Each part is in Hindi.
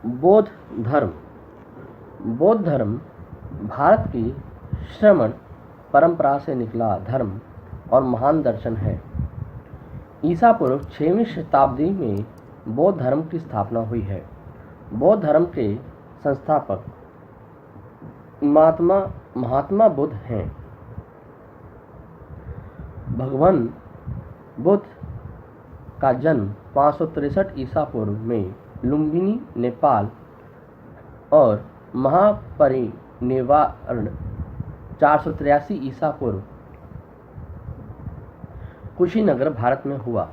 बौद्ध धर्म। बौद्ध धर्म भारत की श्रमण परंपरा से निकला धर्म और महान दर्शन है। ईसा पूर्व 6वीं शताब्दी में बौद्ध धर्म की स्थापना हुई है। बौद्ध धर्म के संस्थापक महात्मा बुद्ध हैं। भगवान बुद्ध का जन्म 563 ईसा पूर्व में लुम्बिनी, नेपाल और महापरिनिर्वाण 483 ईसा पूर्व कुशीनगर, भारत में हुआ।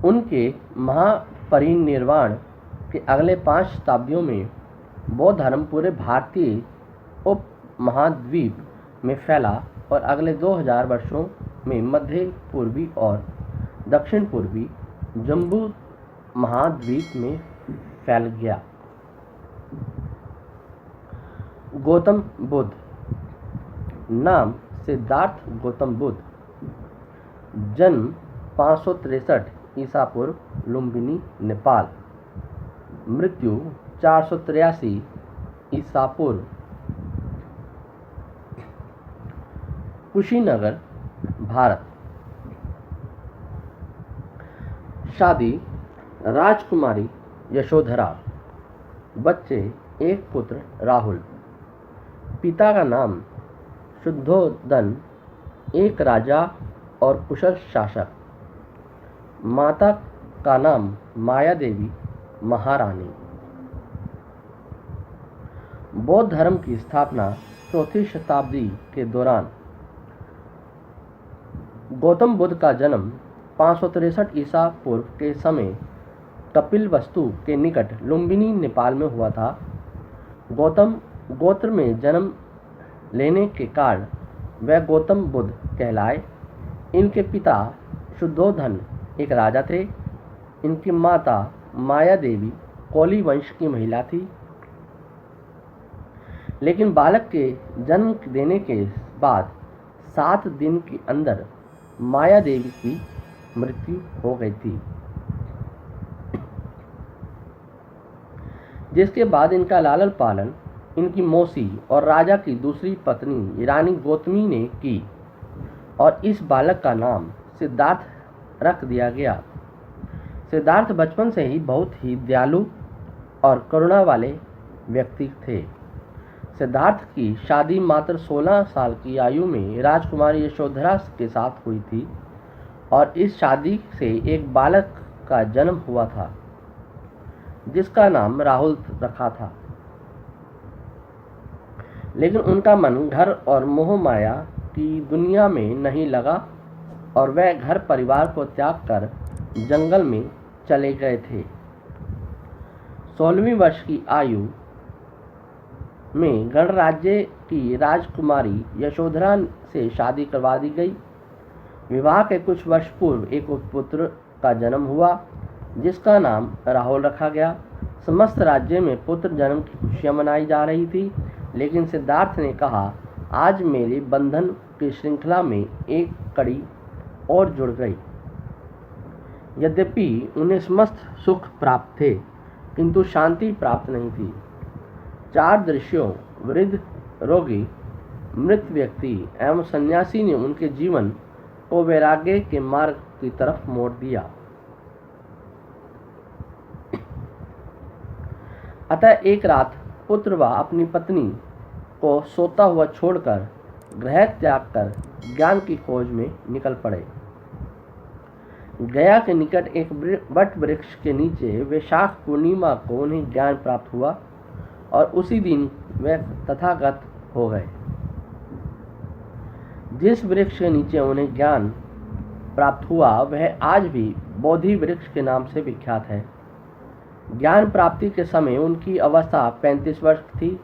उनके महापरिनिर्वाण के अगले 5 शताब्दियों में बौद्ध धर्म पूरे भारतीय उपमहाद्वीप में फैला और अगले 2000 वर्षों में मध्य पूर्वी और दक्षिण पूर्वी जम्बू महाद्वीप में फैल गया। गौतम बुद्ध। नाम सिद्धार्थ गौतम बुद्ध। जन्म 563 ईसा पूर्व, लुम्बिनी, नेपाल। मृत्यु 483 ईसा पूर्व, कुशीनगर, भारत। शादी राजकुमारी यशोधरा। बच्चे, एक पुत्र राहुल। पिता का नाम शुद्धोधन, एक राजा और कुशल शासक। माता का नाम माया देवी, महारानी। बौद्ध धर्म की स्थापना 4वीं शताब्दी के दौरान। गौतम बुद्ध का जन्म 563 ईसा पूर्व के समय कपिलवस्तु के निकट लुम्बिनी, नेपाल में हुआ था। गौतम गोत्र में जन्म लेने के कारण वह गौतम बुद्ध कहलाए। इनके पिता शुद्धोधन एक राजा थे। इनकी माता माया देवी कोली वंश की महिला थी। लेकिन बालक के जन्म देने के बाद 7 दिन के अंदर माया देवी की मृत्यु हो गई थी, जिसके बाद इनका लालन पालन इनकी मौसी और राजा की दूसरी पत्नी रानी गौतमी ने की और इस बालक का नाम सिद्धार्थ रख दिया गया। सिद्धार्थ बचपन से ही बहुत ही दयालु और करुणा वाले व्यक्ति थे। सिद्धार्थ की शादी मात्र 16 साल की आयु में राजकुमारी यशोधरा के साथ हुई थी और इस शादी से एक बालक का जन्म हुआ था जिसका नाम राहुल रखा था। लेकिन उनका मन घर और मोह माया की दुनिया में नहीं लगा और वह घर परिवार को त्याग कर जंगल में चले गए थे। 16वीं वर्ष की आयु में गणराज्य की राजकुमारी यशोधरा से शादी करवा दी गई। विवाह के कुछ वर्ष पूर्व एक पुत्र का जन्म हुआ जिसका नाम राहुल रखा गया। समस्त राज्य में पुत्र जन्म की खुशियां मनाई जा रही थी, लेकिन सिद्धार्थ ने कहा, आज मेरे बंधन की श्रृंखला में एक कड़ी और जुड़ गई। यद्यपि उन्हें समस्त सुख प्राप्त थे, किंतु शांति प्राप्त नहीं थी। 4 दृश्यों, वृद्ध, रोगी, मृत व्यक्ति एवं सन्यासी ने उनके जीवन को वैराग्य के मार्ग की तरफ मोड़ दिया। अतः एक रात पुत्र व अपनी पत्नी को सोता हुआ छोड़कर गृह त्याग कर ज्ञान की खोज में निकल पड़े। गया के निकट एक वट वृक्ष के नीचे वैशाख पूर्णिमा को उन्हें ज्ञान प्राप्त हुआ और उसी दिन वे तथागत हो गए। जिस वृक्ष के नीचे उन्हें ज्ञान प्राप्त हुआ वह आज भी बोधि वृक्ष के नाम से विख्यात है। ज्ञान प्राप्ति के समय उनकी अवस्था 35 वर्ष थी।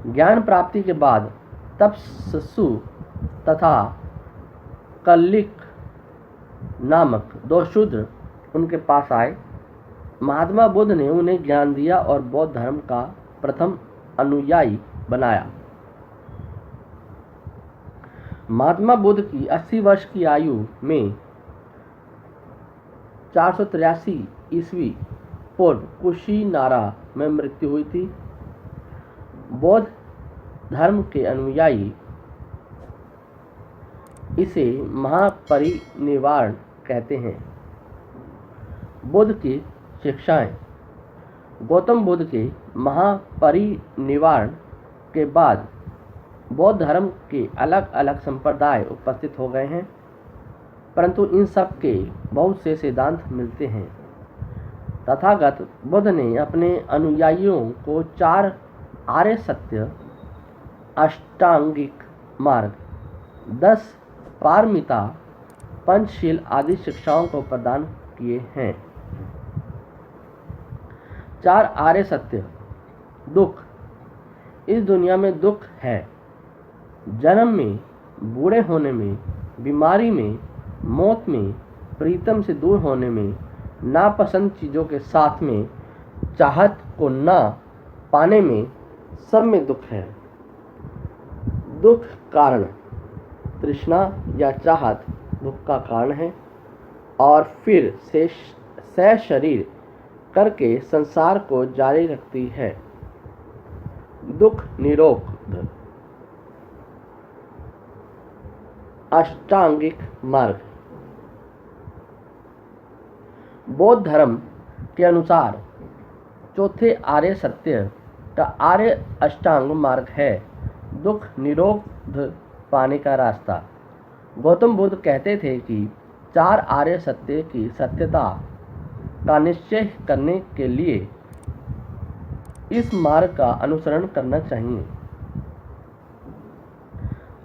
ज्ञान प्राप्ति के बाद तपस्सु तथा कल्लिक नामक 2 शूद्र उनके पास आए। महात्मा बुद्ध ने उन्हें ज्ञान दिया और बौद्ध धर्म का प्रथम अनुयायी बनाया। महात्मा बुद्ध की 80 वर्ष की आयु में 483 ईस्वी पूर्व कुशीनारा में मृत्यु हुई थी। बौद्ध धर्म के अनुयायी इसे महापरिनिर्वाण कहते हैं। बुद्ध की शिक्षाएं। गौतम बुद्ध के महापरिनिर्वाण के बाद बौद्ध धर्म के अलग अलग संप्रदाय उपस्थित हो गए हैं, परंतु इन सब के बहुत से सिद्धांत मिलते हैं। तथागत बुद्ध ने अपने अनुयायियों को 4 आर्य सत्य, अष्टांगिक मार्ग, 10 पारमिता, पंचशील आदि शिक्षाओं को प्रदान किए हैं। 4 आर्य सत्य। दुख। इस दुनिया में दुख है। जन्म में, बूढ़े होने में, बीमारी में, मौत में, प्रीतम से दूर होने में, नापसंद चीज़ों के साथ में, चाहत को ना पाने में, सब में दुख है। दुख कारण। तृष्णा या चाहत दुख का कारण है और फिर से शरीर करके संसार को जारी रखती है। दुख निरोध। अष्टांगिक मार्ग। बौद्ध धर्म के अनुसार चौथे आर्य सत्य का आर्य अष्टांग मार्ग है दुख निरोध पाने का रास्ता। गौतम बुद्ध कहते थे कि 4 आर्य सत्य की सत्यता का निश्चय करने के लिए इस मार्ग का अनुसरण करना चाहिए।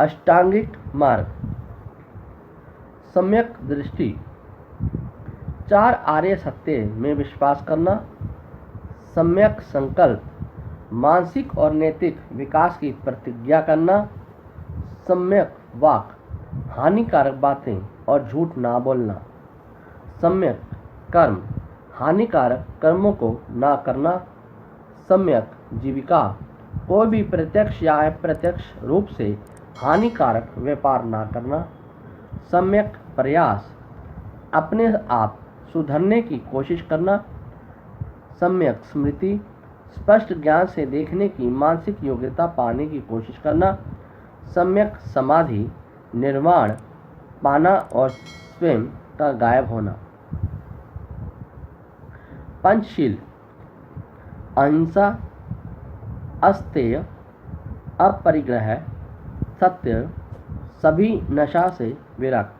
अष्टांगिक मार्ग। सम्यक दृष्टि। 4 आर्य सत्य में विश्वास करना, सम्यक संकल्प, मानसिक और नैतिक विकास की प्रतिज्ञा करना, सम्यक वाक, हानिकारक बातें और झूठ ना बोलना, सम्यक कर्म, हानिकारक कर्मों को ना करना, सम्यक जीविका, कोई भी प्रत्यक्ष या अप्रत्यक्ष रूप से हानिकारक व्यापार ना करना, सम्यक प्रयास, अपने आप सुधरने की कोशिश करना, सम्यक स्मृति, स्पष्ट ज्ञान से देखने की मानसिक योग्यता पाने की कोशिश करना, सम्यक समाधि, निर्वाण पाना और स्वयं का गायब होना। पंचशील। अहिंसा, अस्तेय, अपरिग्रह, सत्य, सभी नशा से विरक्त।